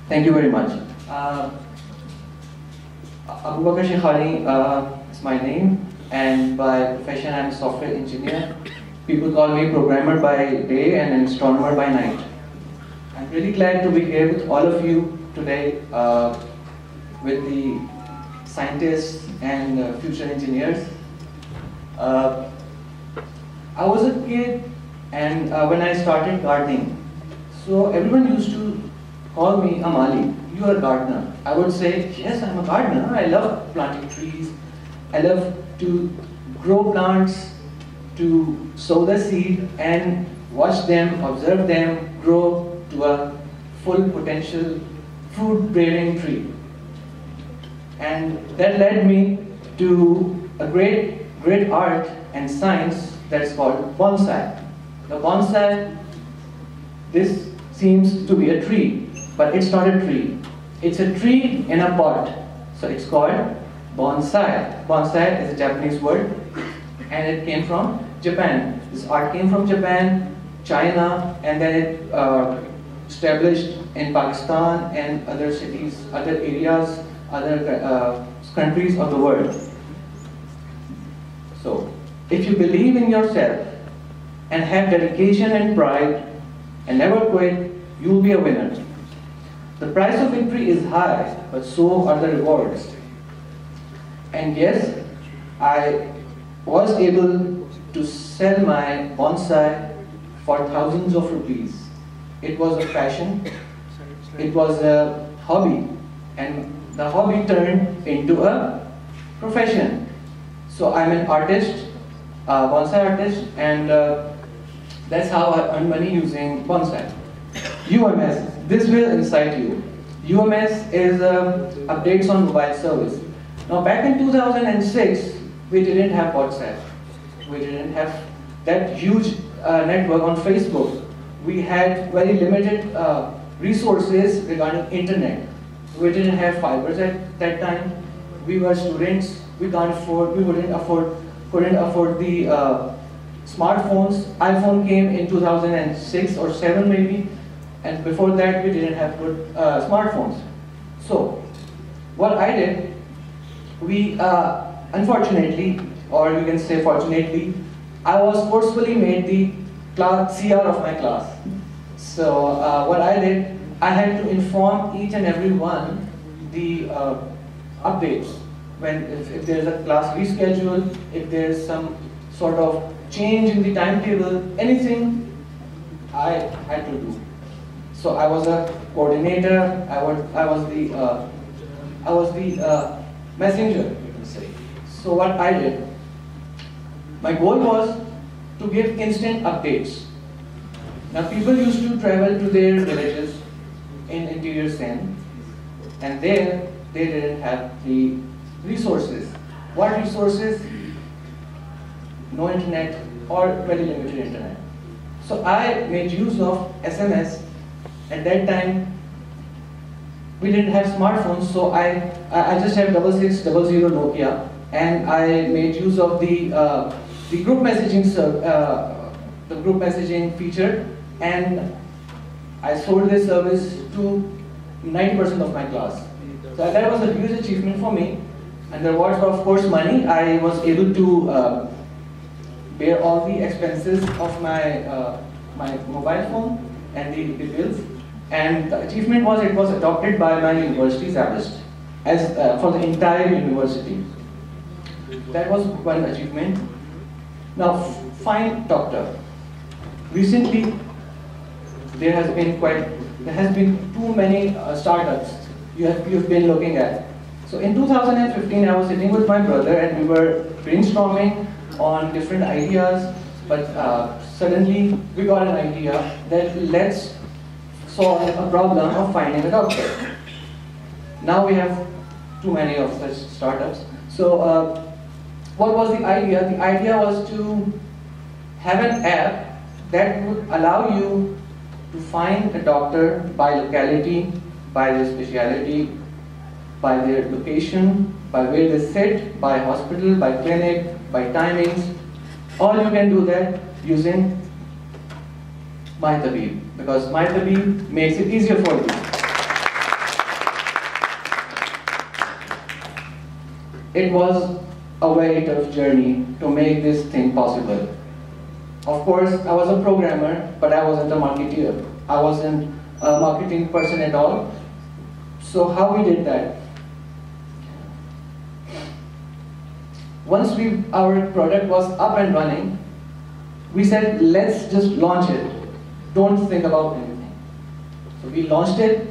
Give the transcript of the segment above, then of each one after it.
Thank you very much. Bakar Shekhani is my name, and by profession I'm a software engineer. People call me programmer by day and an astronomer by night. I'm really glad to be here with all of you today, with the scientists and future engineers. I was a kid, and when I started gardening, so everyone used to call me a Mali. You are a gardener. I would say, yes, I'm a gardener. I love planting trees. I love to grow plants, to sow the seed and watch them, observe them grow to a full potential fruit-bearing tree. And that led me to a great art and science that's called bonsai. The bonsai, this seems to be a tree, but it's not a tree. It's a tree in a pot. So it's called bonsai. Bonsai is a Japanese word, and it came from Japan. This art came from Japan, China, and then it established in Pakistan and other cities, other areas, other countries of the world. So, if you believe in yourself and have dedication and pride and never quit, you will be a winner. The price of victory is high, but so are the rewards. And yes, I was able to sell my bonsai for thousands of rupees. It was a passion, it was a hobby, and the hobby turned into a profession. So I'm an artist, a bonsai artist, and that's how I earn money using bonsai. UMS, this will incite you. UMS is updates on mobile service. Now back in 2006, we didn't have WhatsApp. We didn't have that huge network on Facebook. We had very limited resources regarding internet. We didn't have fibers at that time. We were students. We couldn't afford the smartphones. iPhone came in 2006 or 7 maybe, and before that we didn't have good smartphones. So what I did, we unfortunately, or you can say fortunately, I was forcefully made the CR of my class. So what I did, I had to inform each and every one the updates. If there's a class reschedule, if there's some sort of change in the timetable, anything I had to do. So I was a coordinator. I was the messenger, you can say. So what I did, my goal was to give instant updates. Now people used to travel to their villages in interior Sindh, and there they didn't have the resources. What resources? No internet or very limited internet. So I made use of SMS. At that time, we didn't have smartphones, so I just have 6600 Nokia, and I made use of the group messaging feature, and I sold this service to 90% of my class. So that was a huge achievement for me. And the rewards were, of course, money. I was able to bear all the expenses of my my mobile phone and the bills. And the achievement was, it was adopted by my university established as for the entire university. That was one achievement. Now, fine doctor. Recently, there has been too many startups you've been looking at. So in 2015, I was sitting with my brother and we were brainstorming on different ideas, but suddenly we got an idea that let's solve a problem of finding a doctor. Now we have too many of such startups. So what was the idea? The idea was to have an app that would allow you to find a doctor by locality, by their speciality, by their location, by where they sit, by hospital, by clinic, by timings. All you can do that using MyTabib, because MyTabib makes it easier for you. it was a very tough journey to make this thing possible. Of course, I was a programmer, but I wasn't a marketeer. I wasn't a marketing person at all. So how we did that? Once our product was up and running, we said, let's just launch it. Don't think about anything. So we launched it,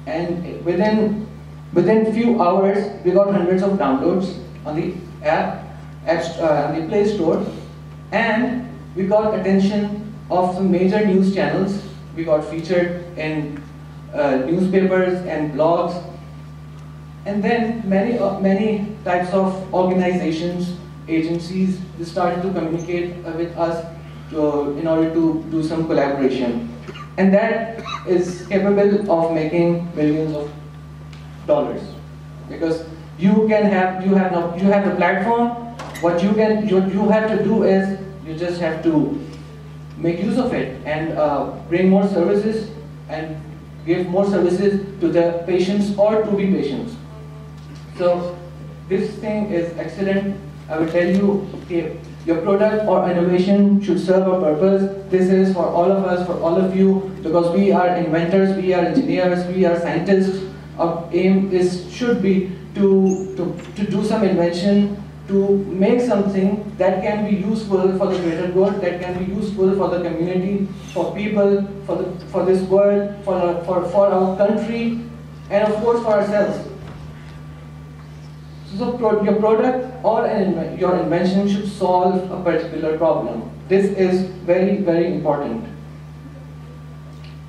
and within few hours, we got hundreds of downloads on the on the Play Store, and we got attention of some major news channels. We got featured in newspapers and blogs, and then many types of organizations, agencies, they started to communicate with us in order to do some collaboration, and that is capable of making millions of dollars, because you have the platform. What you have to do is you just have to make use of it and bring more services and give more services to the patients or to be patients. So this thing is excellent. I will tell you, if your product or innovation should serve a purpose. This is for all of us, for all of you, because we are inventors, we are engineers, we are scientists. Our aim should be to do some invention, to make something that can be useful for the greater good, that can be useful for the community, for people, for this world, for our country, and of course for ourselves. So your product or your invention should solve a particular problem. This is very, very important.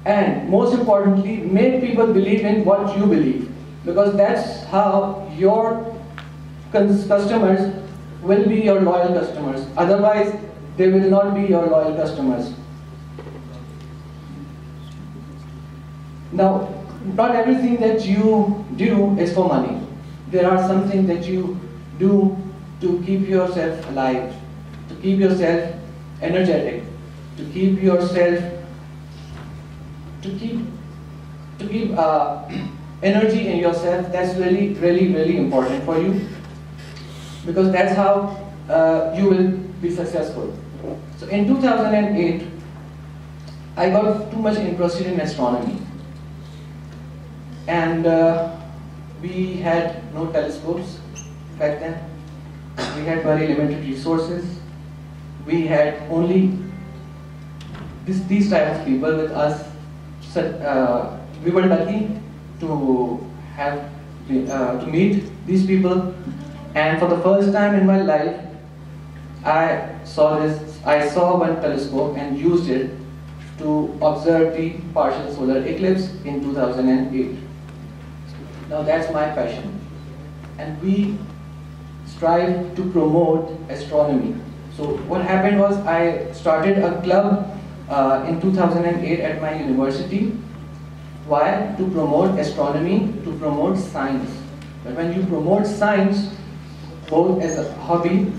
And most importantly, make people believe in what you believe, because that's how your customers will be your loyal customers. Otherwise, they will not be your loyal customers. Now, not everything that you do is for money. There are some things that you do to keep yourself alive, to keep yourself energetic, to keep yourself, to keep energy in yourself. That's really, really, really important for you, because that's how you will be successful. So in 2008, I got too much interested in astronomy, and we had no telescopes back then. We had very limited resources. We had only these type of people with us. So, we were lucky to have to meet these people, and for the first time in my life, I saw one telescope and used it to observe the partial solar eclipse in 2008. Now that's my passion, and we strive to promote astronomy. So what happened was, I started a club in 2008 at my university. Why? To promote astronomy, to promote science. But when you promote science, both as a hobby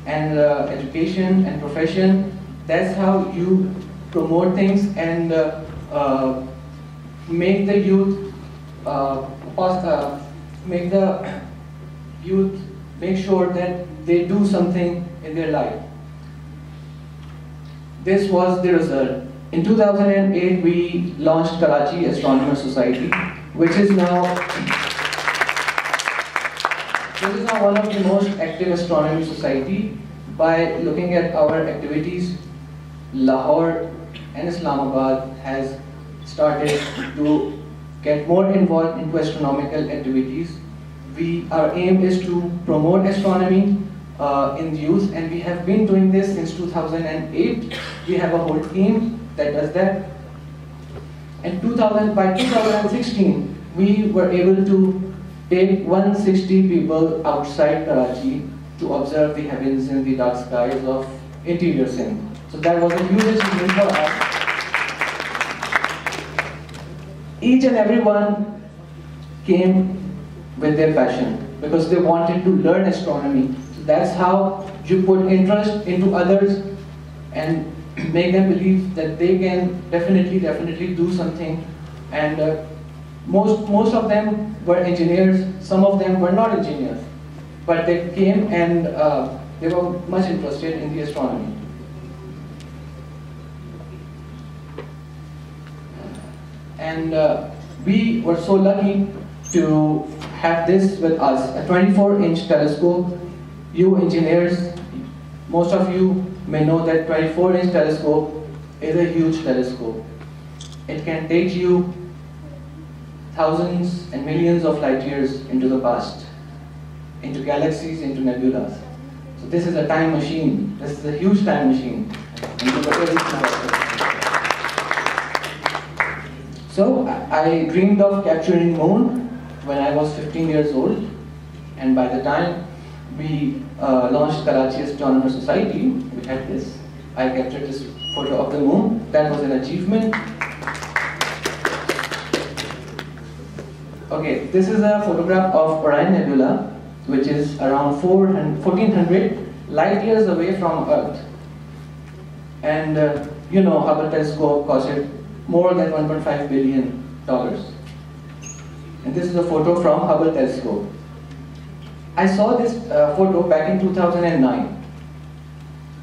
and education and profession, that's how you promote things and make the youth make sure that they do something in their life. This was the result. In 2008, we launched Karachi Astronomer Society, which is now one of the most active astronomy society. By looking at our activities, Lahore and Islamabad has started to get more involved into astronomical activities. Our aim is to promote astronomy in the youth, and we have been doing this since 2008. We have a whole team that does that. And by 2016, we were able to take 160 people outside Karachi to observe the heavens in the dark skies of interior Sindh. So that was a huge achievement for us. Each and every one came with their passion, because they wanted to learn astronomy. So that's how you put interest into others and make them believe that they can definitely do something. And most of them were engineers, some of them were not engineers. but they came and they were much interested in the astronomy. And we were so lucky to have this with us, a 24-inch telescope. You engineers, most of you may know that 24-inch telescope is a huge telescope. It can take you thousands and millions of light years into the past, into galaxies, into nebulas. So this is a time machine. This is a huge time machine. So I dreamed of capturing moon when I was 15 years old, and by the time we launched Karachi Astronomer Society, we had this. I captured this photo of the moon. That was an achievement. Okay, this is a photograph of Orion Nebula, which is around 1400 light years away from Earth. And you know, Hubble telescope costed more than $1.5 billion. And this is a photo from Hubble telescope. I saw this photo back in 2009,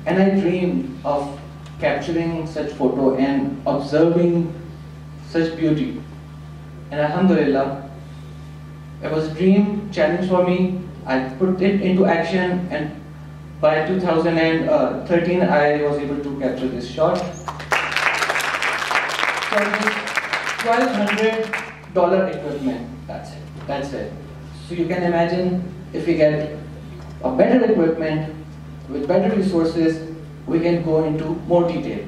and I dreamed of capturing such photo and observing such beauty. And Alhamdulillah, it was a dream challenge for me. I put it into action, and by 2013 I was able to capture this shot. So $1,200 equipment, that's it. So you can imagine, if we get a better equipment with better resources, we can go into more detail.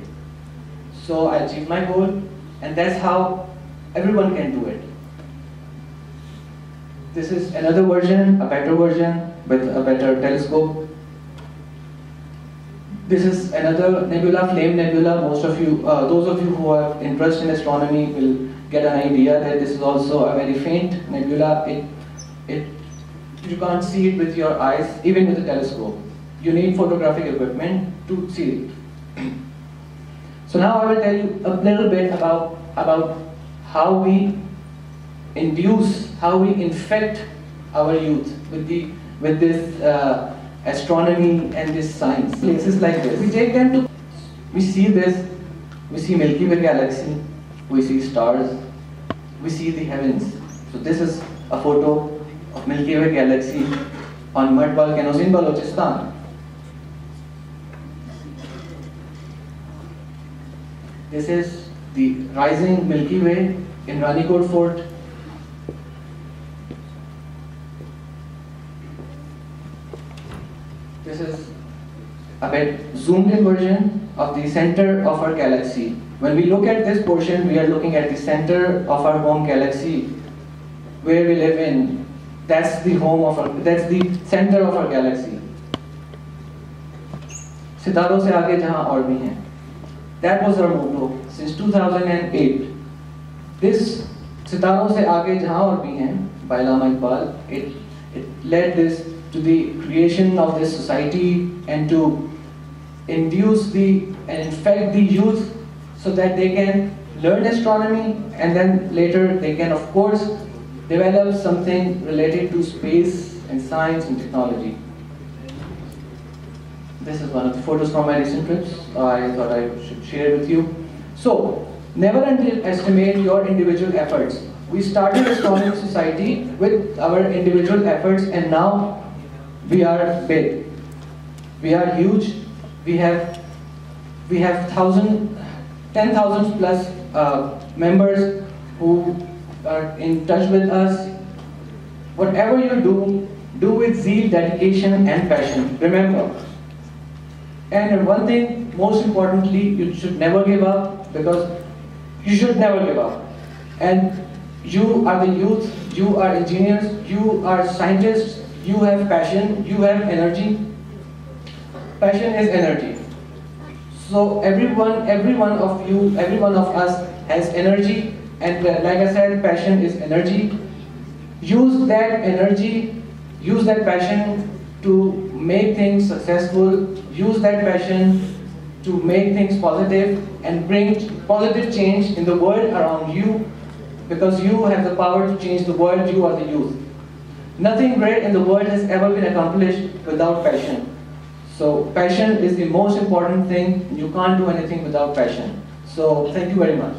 So I achieved my goal, and that's how everyone can do it. This is another version, a better version with a better telescope. This is another nebula, Flame Nebula. Most of you, those of you who have interest in astronomy will get an idea that this is also a very faint nebula. You can't see it with your eyes, even with a telescope. You need photographic equipment to see it. So now I will tell you a little bit about how we induce, how we infect our youth with this astronomy and this science. Places like this, we take them to, we see this, we see Milky Way galaxy, we see stars, we see the heavens. So this is a photo of Milky Way galaxy on mud volcanoes in Balochistan. This is the rising Milky Way in Ranikot Fort. This is a bit zoomed in version of the center of our galaxy. When we look at this portion, we are looking at the center of our home galaxy, where we live in. That's the home of our, that's the center of our galaxy. सितारों से आगे जहां और भी हैं. That was our motto since 2008. This सितारों से आगे जहां और भी हैं by Lama Iqbal, it led this to the creation of this society and to induce and infect the youth so that they can learn astronomy, and then later they can, of course, develop something related to space and science and technology. This is one of the photos from my recent trips. I thought I should share with you. So, never underestimate your individual efforts. We started Astronomy Society with our individual efforts, and now we are big. We are huge. We have 10,000 plus members who are in touch with us. Whatever you do with zeal, dedication, and passion. Remember. And one thing, most importantly, you should never give up, because you should never give up. And you are the youth, you are engineers, you are scientists, you have passion, you have energy. Passion is energy. So every one of you, every one of us has energy, and like I said, passion is energy. Use that energy, use that passion to make things successful. Use that passion to make things positive and bring positive change in the world around you, because you have the power to change the world. You are the youth. Nothing great in the world has ever been accomplished without passion. So passion is the most important thing. You can't do anything without passion. So thank you very much.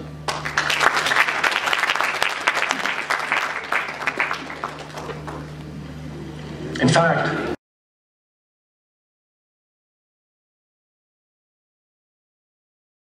In fact,